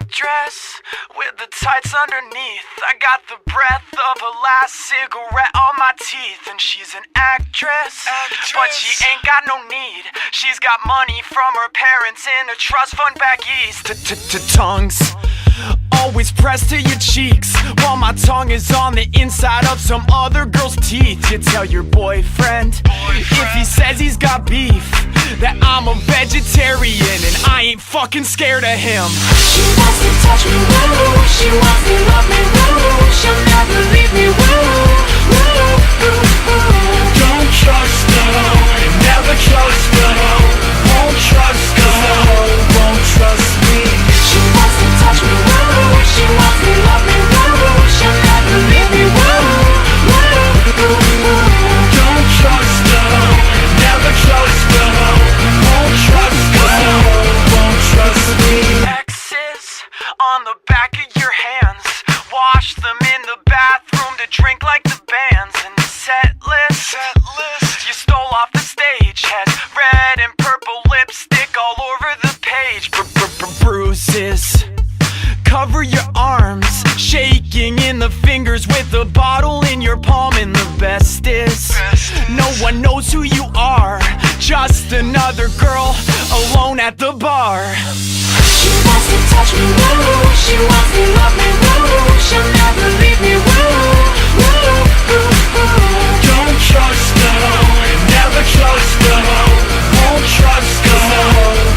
Dress with the tights underneath. I got the breath of a last cigarette on my teeth. And she's an actress, but she ain't got no need. She's got money from her parents in a trust fund back east. Tongues always pressed to your cheeks, while my tongue is on the inside of some other girl's teeth. You tell your boyfriend if he says he's got beef that I'm a vegetarian and I ain't fucking scared of him. She wants to touch me, woo. She wants to love me, woo. She'll never leave me, woo. Don't trust her, never trust her. Won't trust her, won't trust me. She wants to touch me, woo. She wants to love me, woo. She'll never leave me, woo. Don't trust her, never trust her. Won't trust her, won't trust me. X's on the back of your hands, wash them in the bathroom to drink like the bands. And the set list you stole off the stage has red and purple lipstick all over the page. Bruises cover your arms, shaking in the fingers with a bottle in your palm. And the best is no one knows who you are, just another girl alone at the bar. She wants to touch me, woo. She wants to love me, woo. She'll never leave me, woo. Don't trust her, never trust her. Won't trust her,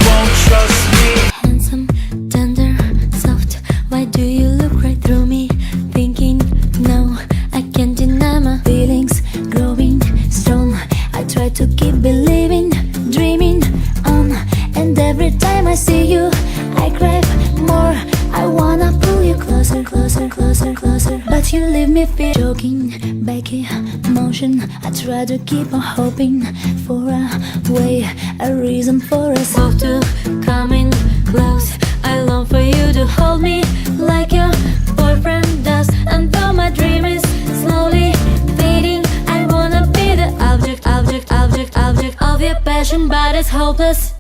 won't trust me. Handsome, tender, soft. Why do you look right through me? Thinking, no, I can't deny my feelings. Growing strong, I try to keep believing, dreaming on. And every time I see you, I crave more. I wanna pull you closer, closer, closer, closer. But you leave me feel joking, baggy motion. I try to keep on hoping for a way, a reason for us both to come in close. I long for you to hold me like your boyfriend does. And though my dream is slowly fading, I wanna be the object of your passion, but it's hopeless.